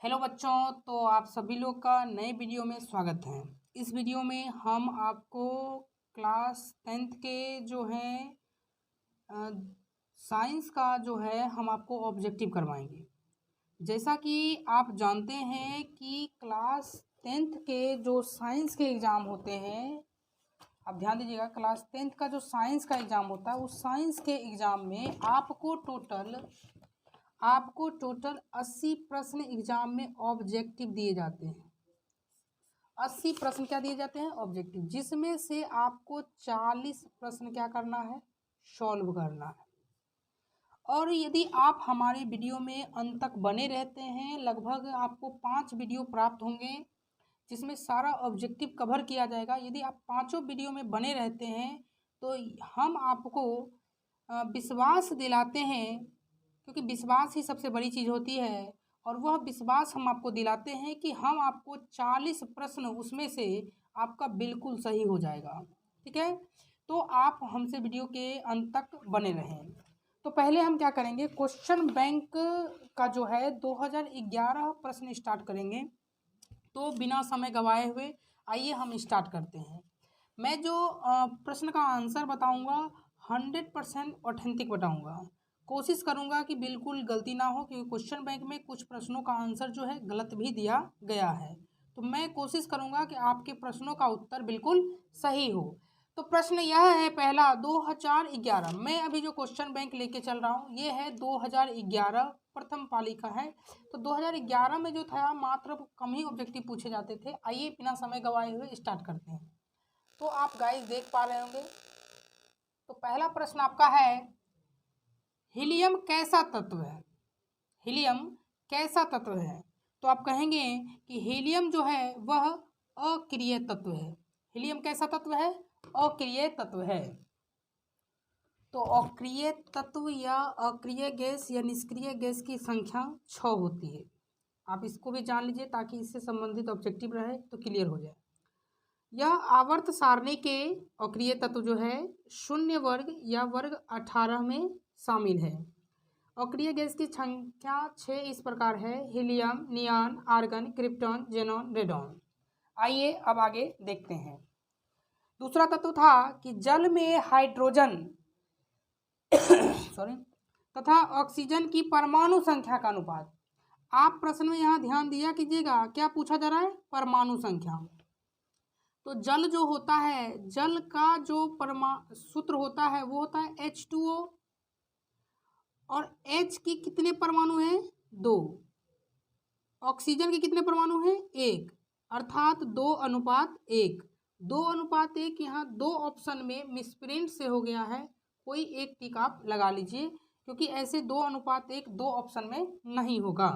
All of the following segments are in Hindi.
हेलो बच्चों, तो आप सभी लोग का नए वीडियो में स्वागत है। इस वीडियो में हम आपको क्लास 10th के जो है साइंस का जो है हम आपको ऑब्जेक्टिव करवाएंगे। जैसा कि आप जानते हैं कि क्लास 10th के जो साइंस के एग्ज़ाम होते हैं, आप ध्यान दीजिएगा, क्लास 10th का जो साइंस का एग्ज़ाम होता है उस साइंस के एग्ज़ाम में आपको टोटल 80 प्रश्न एग्जाम में ऑब्जेक्टिव दिए जाते हैं। 80 प्रश्न क्या दिए जाते हैं? ऑब्जेक्टिव, जिसमें से आपको 40 प्रश्न क्या करना है? सॉल्व करना है। और यदि आप हमारे वीडियो में अंत तक बने रहते हैं, लगभग आपको 5 वीडियो प्राप्त होंगे जिसमें सारा ऑब्जेक्टिव कवर किया जाएगा। यदि आप पाँचों वीडियो में बने रहते हैं तो हम आपको विश्वास दिलाते हैं, क्योंकि विश्वास ही सबसे बड़ी चीज़ होती है, और वह विश्वास हम आपको दिलाते हैं कि हम आपको 40 प्रश्न उसमें से आपका बिल्कुल सही हो जाएगा। ठीक है, तो आप हमसे वीडियो के अंत तक बने रहें। तो पहले हम क्या करेंगे, क्वेश्चन बैंक का जो है 2011 प्रश्न स्टार्ट करेंगे। तो बिना समय गवाए हुए आइए हम स्टार्ट करते हैं। मैं जो प्रश्न का आंसर बताऊंगा 100% ऑथेंटिक बताऊंगा। कोशिश करूंगा कि बिल्कुल गलती ना हो, क्योंकि क्वेश्चन बैंक में कुछ प्रश्नों का आंसर जो है गलत भी दिया गया है। तो मैं कोशिश करूंगा कि आपके प्रश्नों का उत्तर बिल्कुल सही हो। तो प्रश्न यह है पहला, 2011। मैं अभी जो क्वेश्चन बैंक लेके चल रहा हूँ ये है 2011 प्रथम पाली का है। तो 2011 में जो था मात्र कम ही ऑब्जेक्टिव पूछे जाते थे। आइए बिना समय गवाए हुए स्टार्ट करते हैं। तो आप गाइस देख पा रहे होंगे, तो पहला प्रश्न आपका है, हीलियम कैसा तत्व है? हीलियम कैसा तत्व है? तो आप कहेंगे कि हीलियम जो है वह अक्रिय तत्व है। हीलियम कैसा तत्व है? अक्रिय तत्व है। तो अक्रिय तत्व या अक्रिय गैस या निष्क्रिय गैस की संख्या 6 होती है। आप इसको भी जान लीजिए ताकि इससे संबंधित ऑब्जेक्टिव रहे तो क्लियर हो जाए। यह आवर्त सारणी के अक्रिय तत्व जो है 0 वर्ग या वर्ग 18 में शामिल है। अक्रिय गैस की संख्या 6 इस प्रकार है, helium, neon, argon, krypton, xenon, radon. आइए अब आगे देखते हैं। दूसरा तत्व था कि जल में हाइड्रोजन तथा ऑक्सीजन की परमाणु संख्या का अनुपात। आप प्रश्न में यहाँ ध्यान दिया कीजिएगा, क्या पूछा जा रहा है? परमाणु संख्या। तो जल जो होता है, जल का जो सूत्र होता है वो होता है H2O, और H की कितने परमाणु हैं? 2। ऑक्सीजन के कितने परमाणु हैं? 1, अर्थात 2:1। 2:1 यहाँ 2 ऑप्शन में मिसप्रिंट से हो गया है, कोई एक टिक आप लगा लीजिए, क्योंकि ऐसे 2:1 2 ऑप्शन में नहीं होगा।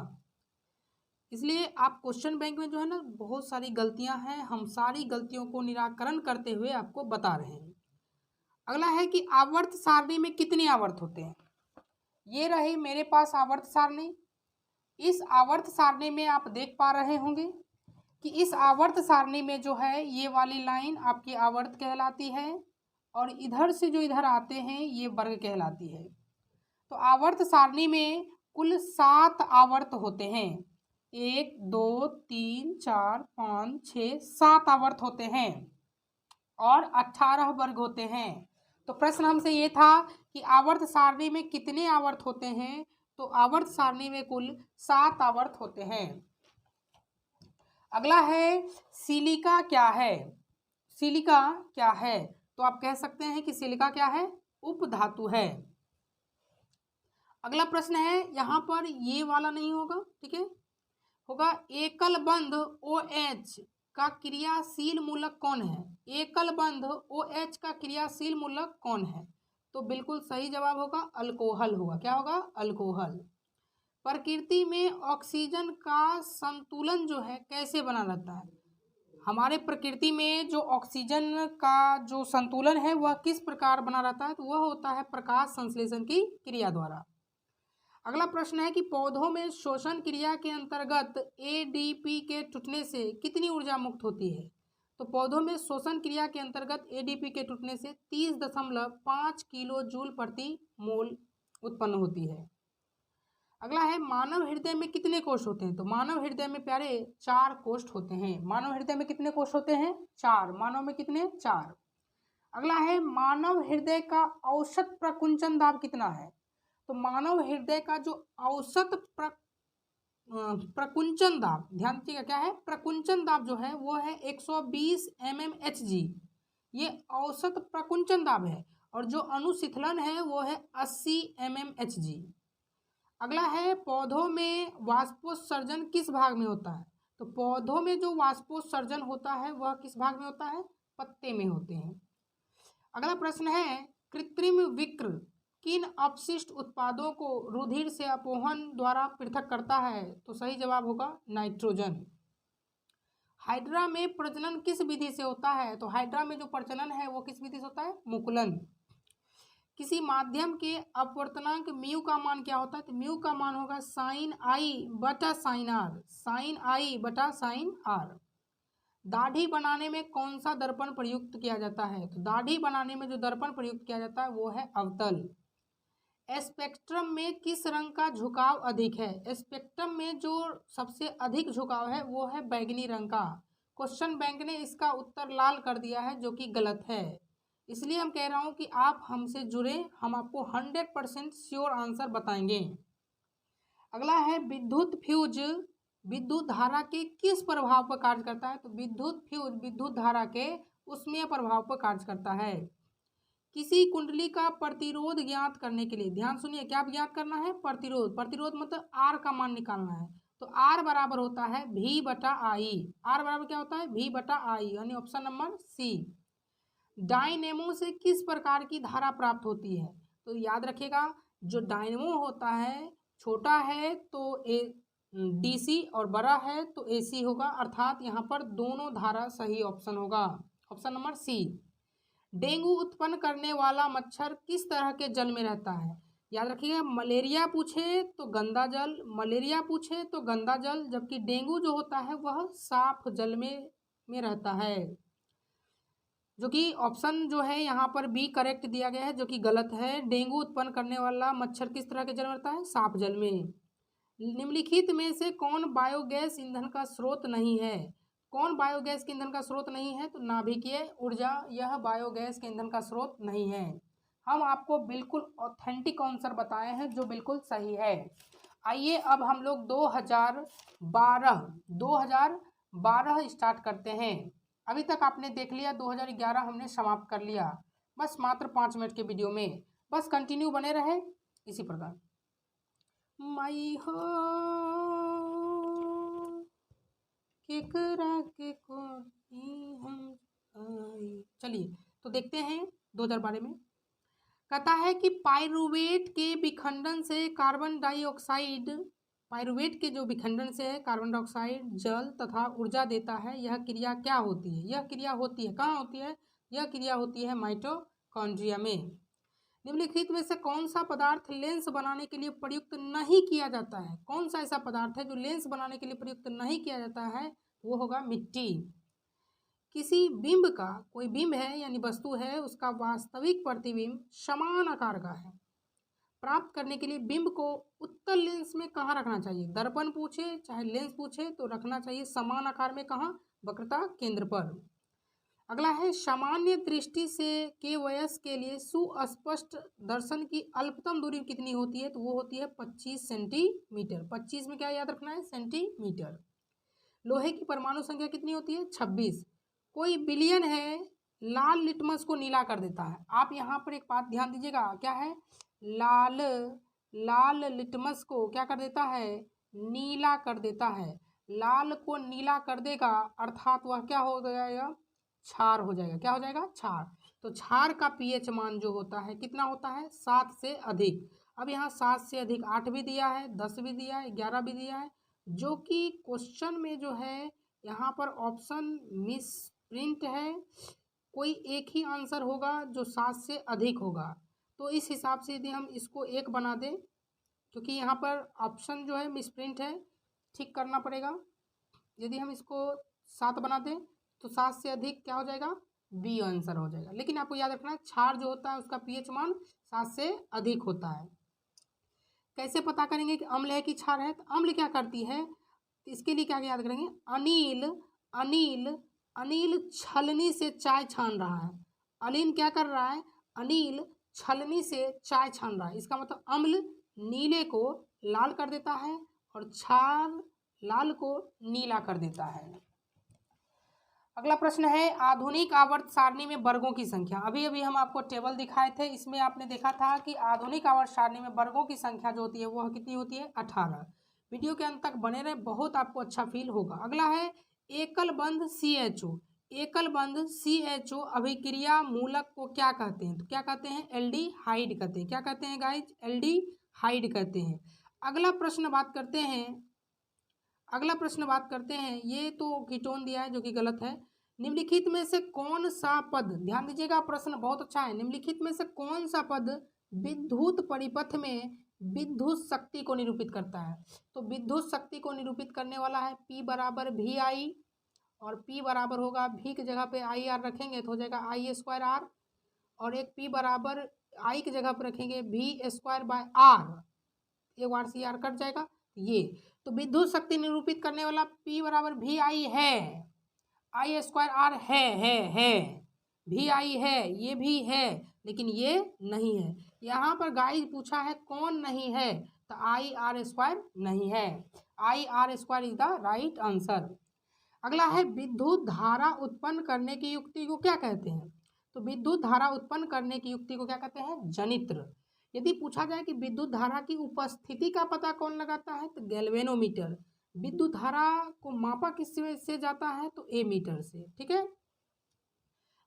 इसलिए आप क्वेश्चन बैंक में जो है ना बहुत सारी गलतियां हैं, हम सारी गलतियों को निराकरण करते हुए आपको बता रहे हैं। अगला है कि आवर्त सारणी में कितने आवर्त होते हैं? ये रही मेरे पास आवर्त सारणी। इस आवर्त सारणी में आप देख पा रहे होंगे कि इस आवर्त सारणी में जो है ये वाली लाइन आपकी आवर्त कहलाती है, और इधर से जो इधर आते हैं ये वर्ग कहलाती है। तो आवर्त सारणी में कुल 7 आवर्त होते हैं। 1 2 3 4 5 6 7 आवर्त होते हैं और 18 वर्ग होते हैं। तो प्रश्न हमसे ये था कि आवर्त सारणी में कितने आवर्त होते हैं? तो आवर्त सारणी में कुल 7 आवर्त होते हैं। अगला है, सिलिका क्या है? सिलिका क्या है? तो आप कह सकते हैं कि सिलिका क्या है? उपधातु है। अगला प्रश्न है, यहाँ पर ये वाला नहीं होगा, ठीक है, होगा एकल बंध OH का क्रियाशील मूलक कौन है? एकल बंध OH का क्रियाशील मूलक कौन है? तो बिल्कुल सही जवाब होगा अल्कोहल होगा। क्या होगा? अल्कोहल। प्रकृति में ऑक्सीजन का संतुलन जो है कैसे बना रहता है? हमारे प्रकृति में जो ऑक्सीजन का जो संतुलन है वह किस प्रकार बना रहता है? तो वह होता है प्रकाश संश्लेषण की क्रिया द्वारा। अगला प्रश्न है कि पौधों में श्वसन क्रिया के अंतर्गत ADP के टूटने से कितनी ऊर्जा मुक्त होती है? तो पौधों में श्वसन क्रिया के अंतर्गत ADP के टूटने से 30.5 किलो जूल प्रति मोल उत्पन्न होती है। अगला है मानव हृदय में कितने कोष होते हैं? तो मानव हृदय में प्यारे 4 कोष होते हैं। मानव हृदय में कितने कोष होते हैं? 4। मानव में कितने? 4। अगला है मानव हृदय का औसत प्रकुंचन दाब कितना है? तो मानव हृदय का जो औसत प्रकुंचन दाब, ध्यान दीजिएगा क्या है? प्रकुंचन दाब जो है वो है 120 mmHg। ये औसत प्रकुंचन दाब है और जो अनुशीतलन है वो है 80 mmHg। अगला है पौधों में वाष्पोत्सर्जन किस भाग में होता है? तो पौधों में जो वाष्पोत्सर्जन होता है वह किस भाग में होता है? पत्ते में होते हैं। अगला प्रश्न है कृत्रिम विक्र किन अपशिष्ट उत्पादों को रुधिर से अपोहन द्वारा पृथक करता है? तो सही जवाब होगा नाइट्रोजन। हाइड्रा में प्रजनन किस विधि से होता है? तो हाइड्रा में जो प्रजनन है वो किस विधि से होता है? मुकुलन। किसी माध्यम के अपवर्तनांक म्यू का मान क्या होता है? तो म्यू का मान होगा साइन आई बटा साइन आर। साइन आई बटा साइन आर। दाढ़ी बनाने में कौन सा दर्पण प्रयुक्त किया जाता है? तो दाढ़ी बनाने में जो दर्पण प्रयुक्त किया जाता है वो है अवतल। स्पेक्ट्रम में किस रंग का झुकाव अधिक है? स्पेक्ट्रम में जो सबसे अधिक झुकाव है वो है बैगनी रंग का। क्वेश्चन बैंक ने इसका उत्तर लाल कर दिया है जो कि गलत है। इसलिए हम कह रहा हूं कि आप हमसे जुड़े, हम आपको 100% श्योर आंसर बताएंगे। अगला है विद्युत फ्यूज विद्युत धारा के किस प्रभाव पर कार्य करता है? तो विद्युत फ्यूज विद्युत धारा के उष्मीय प्रभाव पर कार्य करता है। किसी कुंडली का प्रतिरोध ज्ञात करने के लिए, ध्यान सुनिए, क्या ज्ञात करना है? प्रतिरोध। प्रतिरोध मतलब आर का मान निकालना है। तो आर बराबर होता है V बटा आई। आर बराबर क्या होता है? V बटा आई, यानी ऑप्शन नंबर सी। डायनेमो से किस प्रकार की धारा प्राप्त होती है? तो याद रखिएगा जो डायनेमो होता है, छोटा है तो DC और बड़ा है तो AC होगा, अर्थात यहाँ पर दोनों धारा सही ऑप्शन होगा, ऑप्शन नंबर सी। डेंगू उत्पन्न करने वाला मच्छर किस तरह के जल में रहता है? याद रखिएगा मलेरिया पूछे तो गंदा जल, मलेरिया पूछे तो गंदा जल, जबकि डेंगू जो होता है वह साफ जल में रहता है, जो कि ऑप्शन जो है यहाँ पर बी करेक्ट दिया गया है, जो कि गलत है। डेंगू उत्पन्न करने वाला मच्छर किस तरह के जल में रहता है? साफ जल में। निम्नलिखित में से कौन बायोगैस ईंधन का स्रोत नहीं है? कौन बायोगैस के ईंधन का स्रोत नहीं है? तो नाभिकीय ऊर्जा यह बायोगैस के ईंधन का स्रोत नहीं है। हम आपको बिल्कुल ऑथेंटिक आंसर बताए हैं जो बिल्कुल सही है। आइए अब हम लोग 2012 स्टार्ट करते हैं। अभी तक आपने देख लिया 2011 हमने समाप्त कर लिया, बस मात्र 5 मिनट के वीडियो में। बस कंटिन्यू बने रहे इसी प्रकार। माई हो केकरा के कोटी हम आई। चलिए तो देखते हैं 2012 में। कहता है कि पाइरुवेट के विखंडन से कार्बन डाइऑक्साइड, पाइरुवेट के जो विखंडन से है कार्बन डाइऑक्साइड, जल तथा ऊर्जा देता है। यह क्रिया क्या होती है? यह क्रिया होती है कहाँ होती है? यह क्रिया होती है माइटोकॉन्ड्रिया में। निम्नलिखित में से कौन सा पदार्थ लेंस बनाने के लिए प्रयुक्त नहीं किया जाता है? कौन सा ऐसा पदार्थ है जो लेंस बनाने के लिए प्रयुक्त नहीं किया जाता है? वो होगा मिट्टी। किसी बिंब का, कोई बिंब है यानी वस्तु है, उसका वास्तविक प्रतिबिंब समान आकार का है। प्राप्त करने के लिए बिंब को उत्तल लेंस में कहाँ रखना चाहिए? दर्पण पूछे चाहे लेंस पूछे तो रखना चाहिए समान आकार में। कहाँ? वक्रता केंद्र पर। अगला है सामान्य दृष्टि से के वयस्क के लिए सुस्पष्ट दर्शन की अल्पतम दूरी कितनी होती है? तो वो होती है 25 सेंटीमीटर। 25 में क्या याद रखना है? सेंटीमीटर। लोहे की परमाणु संख्या कितनी होती है? 26। कोई विलयन है लाल लिटमस को नीला कर देता है। आप यहाँ पर एक बात ध्यान दीजिएगा, क्या है? लाल लिटमस को क्या कर देता है? नीला कर देता है। लाल को नीला कर देगा अर्थात वह क्या हो जाएगा? क्षार हो जाएगा। क्या हो जाएगा? क्षार। तो क्षार का pH मान जो होता है कितना होता है? 7 से अधिक। अब यहाँ 7 से अधिक 8 भी दिया है, 10 भी दिया है, 11 भी दिया है, जो कि क्वेश्चन में जो है यहाँ पर ऑप्शन मिस प्रिंट है। कोई एक ही आंसर होगा जो 7 से अधिक होगा। तो इस हिसाब से यदि हम इसको 1 बना दें, क्योंकि यहाँ पर ऑप्शन जो है मिस प्रिंट है, ठीक करना पड़ेगा। यदि हम इसको 7 बना दें तो 7 से अधिक क्या हो जाएगा? बी आंसर हो जाएगा। लेकिन आपको याद रखना है क्षार जो होता है उसका pH मान 7 से अधिक होता है। कैसे पता करेंगे कि अम्ल है कि क्षार है? तो अम्ल क्या करती है, तो इसके लिए क्या याद करेंगे, अनिल अनिल अनिल छलनी से चाय छान रहा है। अनिल क्या कर रहा है, अनिल छलनी से चाय छान रहा है। इसका मतलब अम्ल नीले को लाल कर देता है और क्षार लाल को नीला कर देता है। अगला प्रश्न है, आधुनिक आवर्त सारणी में वर्गों की संख्या। अभी अभी हम आपको टेबल दिखाए थे, इसमें आपने देखा था कि आधुनिक आवर्त सारणी में वर्गों की संख्या जो होती है वह कितनी होती है, 18। वीडियो के अंत तक बने रहे, बहुत आपको अच्छा फील होगा। अगला है एकल बंध CHO। एकल बंध CHO अभिक्रिया मूलक को क्या कहते हैं, तो क्या कहते हैं, एल्डिहाइड कहते हैं। क्या कहते हैं गाइज, एल्डिहाइड कहते हैं। अगला प्रश्न बात करते हैं, ये तो कीटोन दिया है जो कि गलत है। निम्नलिखित में से कौन सा पद, ध्यान दीजिएगा प्रश्न बहुत अच्छा है, निम्नलिखित में से कौन सा पद विद्युत परिपथ में विद्युत शक्ति को निरूपित करता है? तो विद्युत शक्ति को निरूपित करने वाला है P बराबर VI, और P बराबर होगा, V की जगह पे IR रखेंगे तो हो जाएगा I² R, और एक P बराबर I की जगह पर रखेंगे V²/R, एक बार से R कट जाएगा। ये तो विद्युत शक्ति निरूपित करने वाला P बराबर VI है, I² R है, VI है, ये भी है, लेकिन ये नहीं है। यहाँ पर गाइस पूछा है कौन नहीं है, तो IR² नहीं है, IR² is the right answer. अगला है विद्युत धारा उत्पन्न करने की युक्ति को क्या कहते हैं? तो विद्युत धारा उत्पन्न करने की युक्ति को क्या कहते हैं, जनित्र। यदि पूछा जाए कि विद्युत धारा की उपस्थिति का पता कौन लगाता है, तो गैल्वेनोमीटर। विद्युत धारा को मापा किससे से जाता है, तो एमीटर से, ठीक है।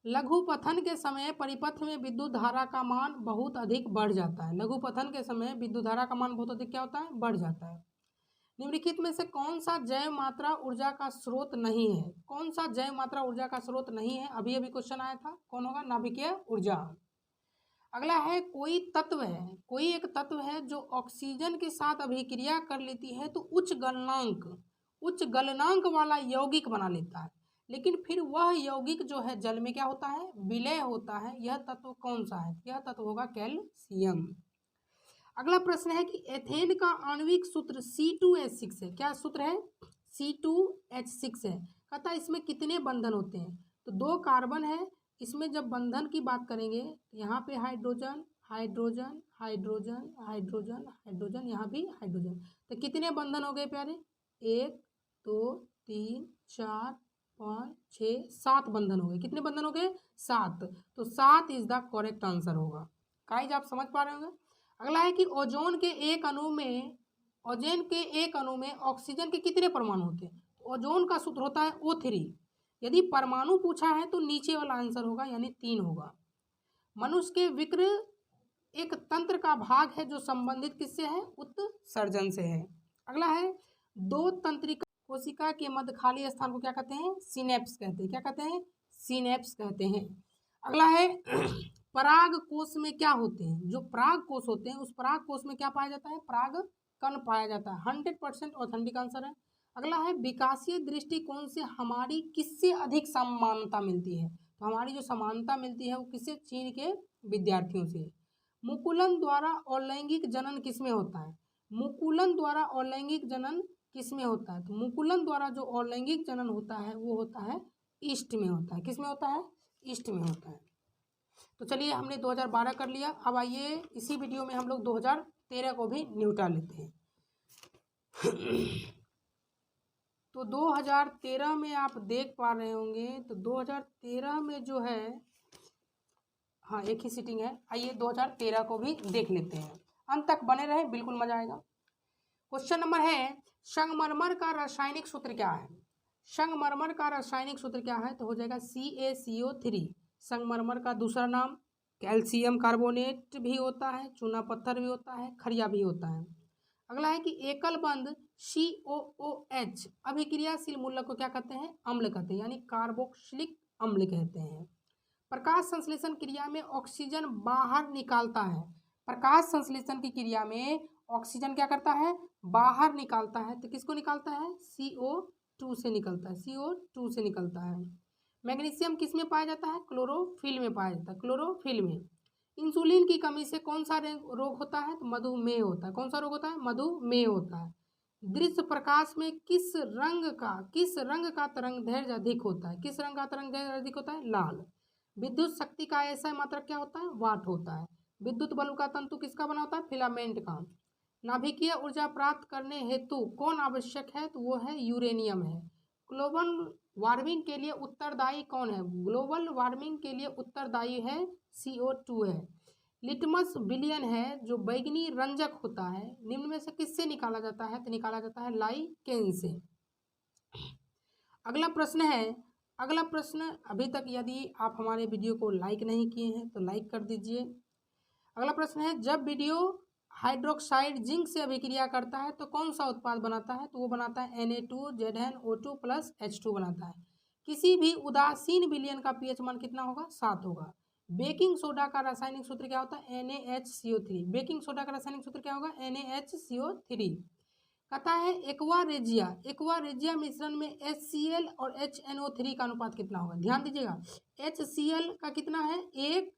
लघुपथन के समय परिपथ में विद्युत धारा का मान बहुत अधिक बढ़ जाता है। लघुपथन के समय विद्युत धारा का मान बहुत अधिक क्या होता है, बढ़ जाता है। निम्नलिखित में से कौन सा जैव मात्रा ऊर्जा का स्रोत नहीं है? कौन सा जैव मात्रा ऊर्जा का स्रोत नहीं है? अभी अभी क्वेश्चन आया था, कौन होगा, नाभिकीय ऊर्जा। अगला है कोई एक तत्व है जो ऑक्सीजन के साथ अभिक्रिया कर लेती है तो उच्च गलनांक वाला यौगिक बना लेता है, लेकिन फिर वह यौगिक जो है जल में क्या होता है, विलय होता है। यह तत्व कौन सा है? यह तत्व होगा कैल्शियम। अगला प्रश्न है कि एथेन का आणविक सूत्र C2H6 है। क्या सूत्र है? C2H6 है। कहता है इसमें कितने बंधन होते हैं? तो 2 कार्बन है। इसमें जब बंधन की बात करेंगे तो यहाँ पे hydrogen hydrogen hydrogen hydrogen hydrogen, यहाँ भी हाइड्रोजन। तो कितने बंधन हो गए प्यारे? 1 2 3 4 5 6 7 बंधन हो गए। कितने बंधन हो गए? 7। तो 7 इज द करेक्ट आंसर होगा। गाइस आप समझ पा रहे होंगे। अगला है कि ओजोन के एक अणु में ऑक्सीजन के कितने परमाणु होते हैं? ओजोन का सूत्र होता है O3। यदि परमाणु पूछा है तो नीचे वाला आंसर होगा, यानी 3 होगा। मनुष्य के विक्र एक तंत्र का भाग है जो संबंधित किससे है? उत्सर्जन से है। अगला है 2 तंत्रिका कोशिका के मध्य खाली स्थान को क्या कहते हैं? सिनेप्स कहते हैं। क्या कहते हैं? सिनेप्स कहते हैं। अगला है पराग कोश में क्या होते हैं? जो पराग कोश होते हैं उस पराग कोश में क्या पाया जाता है? पराग कण पाया जाता है। 100% ऑथेंटिक आंसर है। अगला है विकासीय दृष्टिकोण से हमारी किससे अधिक समानता मिलती है? तो हमारी जो समानता मिलती है वो किससे? चीन के विद्यार्थियों से। मुकुलन द्वारा अलैंगिक जनन किसमें होता है? मुकुलन द्वारा अलैंगिक जनन किसमें होता है? तो मुकुलन द्वारा जो अलैंगिक जनन होता है वो होता है ईस्ट में होता है। किसमें होता है? ईस्ट में होता है। तो चलिए हमने 2012 कर लिया। अब आइए इसी वीडियो में हम लोग 2013 को भी निपटा लेते हैं। तो 2013 में आप देख पा रहे होंगे, तो 2013 में जो है, हाँ एक ही सीटिंग है। आइए 2013 को भी देख लेते हैं, अंत तक बने रहे, बिल्कुल मजा आएगा। क्वेश्चन नंबर है संगमरमर का रासायनिक सूत्र क्या है? संगमरमर का रासायनिक सूत्र क्या है? तो हो जाएगा CaCO3। संगमरमर का दूसरा नाम कैल्शियम कार्बोनेट भी होता है, चूना पत्थर भी होता है, खरिया भी होता है। अगला है कि एकल बंध COOH अभिक्रियाशील मूलक को क्या कहते हैं? अम्ल कहते हैं, यानी कार्बोक्सिलिक अम्ल कहते हैं। प्रकाश संश्लेषण क्रिया में ऑक्सीजन बाहर निकालता है। प्रकाश संश्लेषण की क्रिया में ऑक्सीजन क्या करता है? बाहर निकालता है। तो किसको निकालता है? CO2 से निकलता है, CO2 से निकलता है। मैग्नीशियम किस में पाया जाता है? क्लोरोफिल में पाया जाता है, क्लोरोफिल में। इंसुलिन की कमी से कौन सा रोग होता है? तो मधुमेह होता है। कौन सा रोग होता है? मधुमेह होता है। दृश्य प्रकाश में किस रंग का तरंग दैर्ध्य अधिक होता है? किस रंग का तरंग दैर्ध्य अधिक होता है? लाल। विद्युत शक्ति का ऐसा मात्रक क्या होता है? वाट होता है। विद्युत बल्ब का तंतु किसका बना होता है? फिलामेंट का। नाभिकीय ऊर्जा प्राप्त करने हेतु कौन आवश्यक है? तो वो है यूरेनियम है। ग्लोबल वार्मिंग के लिए उत्तरदायी कौन है? ग्लोबल वार्मिंग के लिए उत्तरदायी है CO2 है। लिटमस विलियन है जो बैंगनी रंजक होता है, निम्न में से किससे निकाला जाता है? तो निकाला जाता है लाइकेन से। अगला प्रश्न अभी तक यदि आप हमारे वीडियो को लाइक नहीं किए हैं तो लाइक कर दीजिए। अगला प्रश्न है, जब वीडियो हाइड्रोक्साइड जिंक से अभिक्रिया करता है तो कौन सा उत्पाद बनाता है? तो वो बनाता है Na2ZnO2 प्लस H2 बनाता है। किसी भी उदासीन विलयन का pH मान कितना होगा? 7 होगा। बेकिंग सोडा का रासायनिक सूत्र क्या होता है? NaHCO3। बेकिंग सोडा का रासायनिक सूत्र क्या होगा? NaHCO3। कहता है एक्वा रेजिया मिश्रण में HCl और HNO3 का अनुपात कितना होगा? ध्यान दीजिएगा, HCl का कितना है? 1,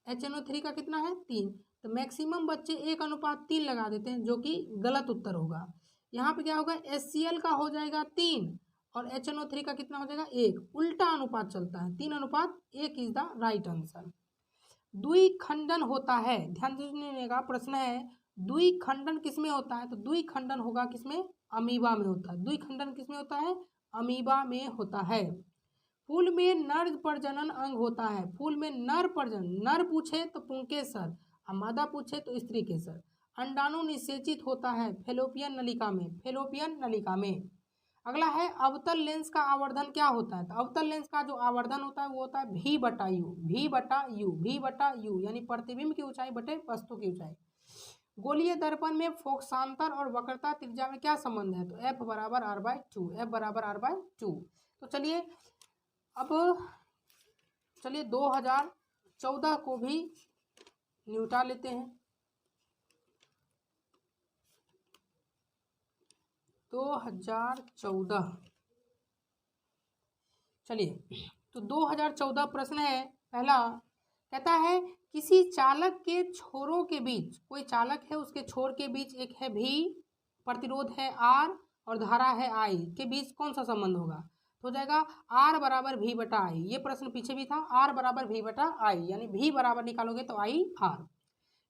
HNO3 का कितना है? 3। तो मैक्सिमम बच्चे 1:3 लगा देते हैं, जो कि गलत उत्तर होगा। यहाँ पे क्या होगा? HCl का हो जाएगा 3 और HNO3 का कितना हो जाएगा? 1। उल्टा अनुपात चलता है, 3:1 इज द राइट आंसर। द्विखंडन होता है, ध्यान दीजिएगा, प्रश्न है द्विखंडन किसमें होता है? तो द्विखंडन होगा किसमें? अमीबा में होता है। द्विखंडन किसमें होता है? अमीबा में होता है। फूल में नर प्रजनन अंग होता है। फूल में नर प्रजनन, नर पूछे तो पुंकेसर और मादा पूछे तो स्त्री केसर। अंडाणु निषेचित होता है फैलोपियन नलिका में। अगला है, अवतल लेंस का आवर्धन क्या होता है? तो अवतल लेंस का जो आवर्धन होता है वो होता है V/U यानी प्रतिबिंब की ऊंचाई बटे वस्तु की ऊंचाई। गोलीय दर्पण में फोकसांतर और वक्रता त्रिज्या में क्या संबंध है? तो F=R/2। तो चलिए 2014 को भी निपटा लेते हैं। 2014, चलिए तो 2014 प्रश्न है पहला। कहता है किसी चालक के छोरों के बीच, कोई चालक है उसके छोर के बीच एक है V, प्रतिरोध है R और धारा है I के बीच कौन सा संबंध होगा? तो हो जाएगा R=V/I। ये प्रश्न पीछे भी था, R=V/I यानी V बराबर निकालोगे तो IR।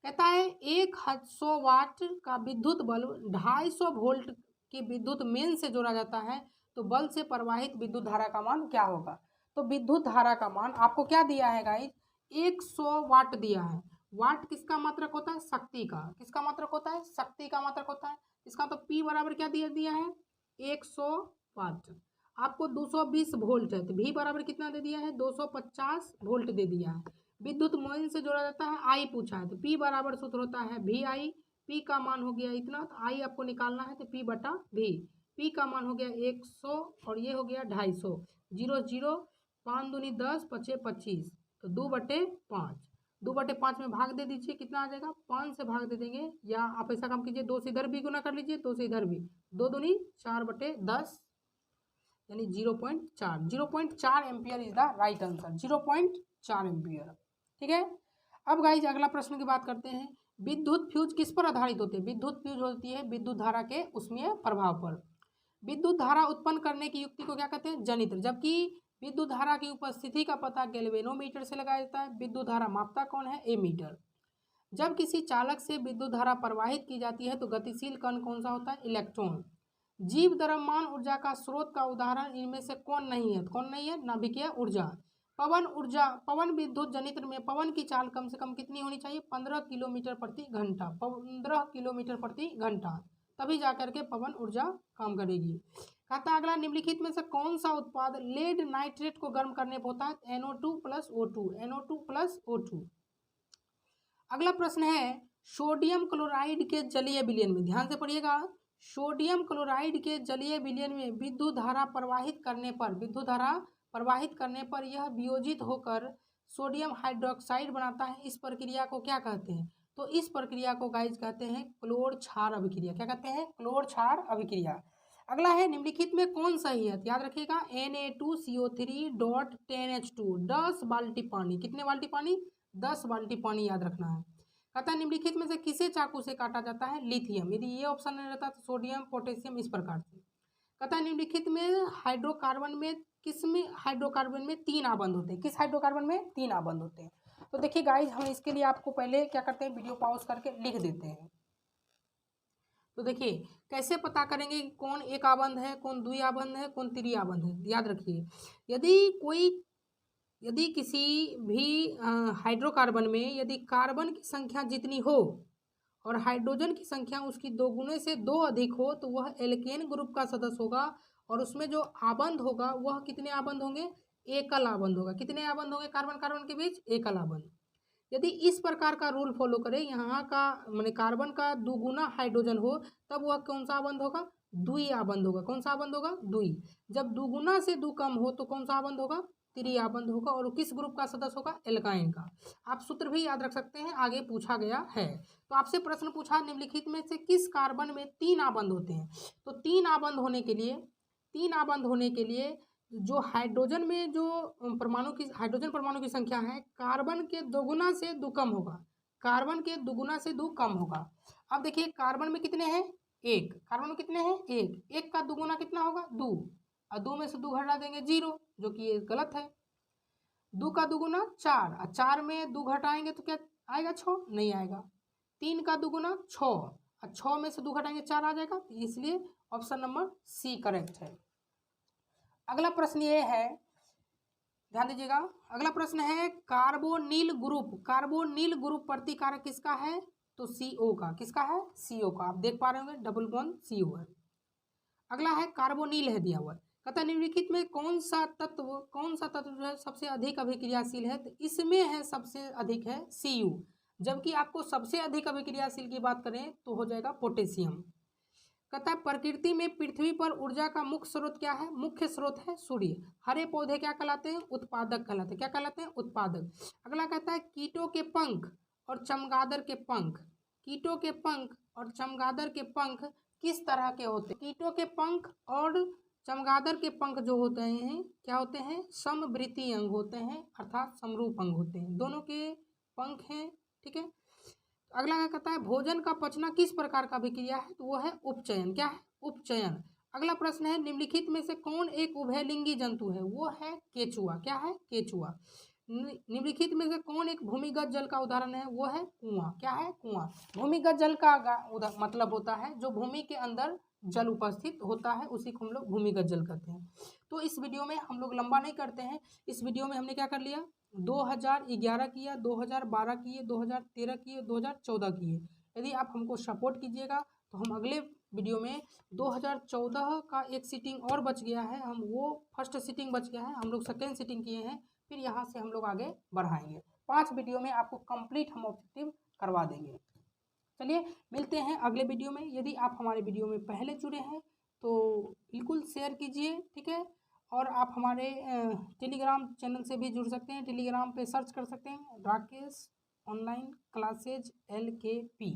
कहता है 100 वाट का विद्युत बल्ब 250 वोल्ट की विद्युत मेन से जोड़ा जाता है, तो बल्ब से प्रवाहित विद्युत धारा का मान क्या होगा? तो विद्युत धारा का मान आपको क्या दिया है गाइस? 100 वाट दिया है। वाट किसका मात्रक होता है? शक्ति का। किसका मात्रक होता है? शक्ति का मात्रक होता है। इसका तो P बराबर क्या दिया है? 100 वाट। आपको 220 वोल्ट है तो V बराबर कितना दे दिया है? 250 वोल्ट दे दिया है। विद्युत मोइन से जोड़ा जाता है, I पूछा है, तो P बराबर सूत्र होता है VI। P का मान हो गया इतना, तो I आपको निकालना है तो P/V। P का मान हो गया 100 और ये हो गया 250। 0 0, 5 दूनी 10, 5 25, तो 2/5। 2/5 में भाग दे दीजिए, कितना आ जाएगा? 5 से भाग दे देंगे, या आप ऐसा काम कीजिए 2 से इधर भी गुना कर लीजिए, 2 से इधर भी। 2 दूनी 4/10 यानी 0.4। 0.4 ampere is the right answer. 0.4 ampere. ठीक है। अब गाइज अगला प्रश्न की बात करते हैं। विद्युत फ्यूज किस पर आधारित होते हैं? विद्युत फ्यूज होती है विद्युत धारा के उष्मीय प्रभाव पर। विद्युत धारा उत्पन्न करने की युक्ति को क्या कहते हैं? जनित्र। जबकि विद्युत धारा की उपस्थिति का पता गैल्वेनोमीटर से लगाया जाता है। विद्युत धारा मापता कौन है? एमीटर। जब किसी चालक से विद्युत धारा प्रवाहित की जाती है तो गतिशील कण कौन सा होता है? इलेक्ट्रॉन। जीव द्रव्यमान ऊर्जा का स्रोत का उदाहरण इनमें से कौन नहीं है? कौन नहीं है? नाभिकीय ऊर्जा। पवन विद्युत जनित्र में पवन की चाल कम से कम कितनी होनी चाहिए? 15 किलोमीटर प्रति घंटा। 15 किलोमीटर प्रति घंटा, तभी जाकर के पवन ऊर्जा काम करेगी। कहता है अगला, निम्नलिखित में से कौन सा उत्पाद लेड नाइट्रेट को गर्म करने पर होता है? NO2+O2। अगला प्रश्न है, सोडियम क्लोराइड के जलीय विलयन में, ध्यान से पढ़िएगा, सोडियम क्लोराइड के जलीय विलयन में विद्युत धारा प्रवाहित करने पर यह वियोजित होकर सोडियम हाइड्रोक्साइड बनाता है। इस प्रक्रिया को क्या कहते हैं? तो इस प्रक्रिया को गाइज कहते हैं क्लोर क्षार अभिक्रिया। क्या कहते हैं? क्लोर क्षार अभिक्रिया। अगला है, निम्नलिखित में कौन सही है? याद रखिएगा, Na2CO3.10H2 10 बाल्टी पानी। कितने बाल्टी पानी? 10 बाल्टी पानी याद रखना है। कहता है निम्नलिखित में से किसे चाकू से काटा जाता है? लिथियम। यदि ये ऑप्शन नहीं रहता तो सोडियम, पोटेशियम, इस प्रकार से। कहता है निम्नलिखित में हाइड्रोकार्बन में किसमें हाइड्रोकार्बन में 3 आबंध होते हैं? किस हाइड्रोकार्बन में 3 आबंध होते हैं? तो देखिए गाइज, हम इसके लिए आपको पहले क्या करते हैं, वीडियो पॉज करके लिख देते हैं। तो देखिए कैसे पता करेंगे कि कौन एक आबंध है, कौन द्वि आबंध है, कौन त्रि आबंध है। याद रखिए, यदि किसी भी हाइड्रोकार्बन में यदि कार्बन की संख्या जितनी हो और हाइड्रोजन की संख्या उसकी 2 गुने से 2 अधिक हो तो वह एल्केन ग्रुप का सदस्य होगा। और उसमें जो आबंध होगा वह कितने आबंध होंगे? एकल आबंध होगा। कितने आबंध होंगे कार्बन कार्बन के बीच? एकल आबंध। यदि इस प्रकार का रूल फॉलो करें, यहाँ का माने कार्बन का 2 गुना हाइड्रोजन हो, तब वह कौन सा आबंध होगा? द्वि आबंध होगा। कौन सा आबंध होगा? द्वि। जब 2 गुना से 2 कम हो तो कौन सा आबंध होगा? त्रि आबंध होगा। और किस ग्रुप का सदस्य होगा? एल्काइन का। आप सूत्र भी याद रख सकते हैं, आगे पूछा गया है। तो आपसे प्रश्न पूछा निम्नलिखित में से किस कार्बन में 3 आबंध होते हैं? तो 3 आबंध होने के लिए जो हाइड्रोजन में जो हाइड्रोजन परमाणु की संख्या है कार्बन के 2 गुना से 2 कम होगा। कार्बन के 2 गुना से 2 कम होगा। अब देखिए कार्बन में कितने हैं? 1। कार्बन में कितने हैं? 1। 1 का 2 गुना कितना होगा? 2। और 2 में से 2 घटा देंगे 0, जो कि ये गलत है। 2 का 2 गुना 4, और 4 में 2 घटाएंगे तो क्या आएगा? 6 नहीं आएगा। 3 का 2 गुना 6, और 6 में से 2 घटाएंगे 4 आ जाएगा। इसलिए ऑप्शन नंबर सी करेक्ट है। अगला प्रश्न ये है, ध्यान दीजिएगा। अगला प्रश्न है कार्बोनिल ग्रुप प्रतिकारक किसका है? तो CO का। किसका है? CO का। आप देख पा रहे होंगे डबल बॉन्ड CO है। अगला है कार्बोनिल है दिया हुआ। कहता है निम्नलिखित में कौन सा तत्व जो है सबसे अधिक अभिक्रियाशील है? तो इसमें है सबसे अधिक है Cu। जबकि आपको सबसे अधिक अभिक्रियाशील की बात करें तो हो जाएगा पोटेशियम। कहता है प्रकृति में पृथ्वी पर ऊर्जा का मुख्य स्रोत क्या है? मुख्य स्रोत है सूर्य। हरे पौधे क्या कहलाते हैं? उत्पादक कहलाते हैं। क्या कहलाते हैं? उत्पादक। अगला कहता है कीटों के पंख और चमगादड़ के पंख किस तरह के होते हैं? कीटों के पंख और चमगादड़ के पंख जो होते हैं क्या होते हैं? समवृत्तीय अंग होते हैं, अर्थात समरूप अंग होते हैं। दोनों के पंख हैं, ठीक है। अगला क्या कहता है भोजन का पचना किस प्रकार का अभिक्रिया है? तो वो है उपचयन। क्या है? उपचयन। अगला प्रश्न है निम्नलिखित में से कौन एक उभयलिंगी जंतु है? वो है केचुआ। क्या है? केचुआ। निम्नलिखित में से कौन एक भूमिगत जल का उदाहरण है? वो है कुआं। क्या है? कुआं। भूमिगत जल का मतलब होता है जो भूमि के अंदर जल उपस्थित होता है, उसी को हम लोग भूमिगत जल कहते हैं। तो इस वीडियो में हम लोग लंबा नहीं करते हैं। इस वीडियो में हमने क्या कर लिया, 2011 किया, 2012 किए, 2013 किए, 2014 किए। यदि आप हमको सपोर्ट कीजिएगा तो हम अगले वीडियो में 2014 का एक सीटिंग और बच गया है, हम वो फर्स्ट सीटिंग बच गया है, हम लोग सेकेंड सीटिंग किए हैं, फिर यहाँ से हम लोग आगे बढ़ाएंगे। 5 वीडियो में आपको कंप्लीट हम ऑब्जेक्टिव करवा देंगे। चलिए मिलते हैं अगले वीडियो में। यदि आप हमारे वीडियो में पहले जुड़े हैं तो बिल्कुल शेयर कीजिए, ठीक है। और आप हमारे टेलीग्राम चैनल से भी जुड़ सकते हैं। टेलीग्राम पे सर्च कर सकते हैं राकेश ऑनलाइन क्लासेज LKP।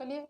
चलिए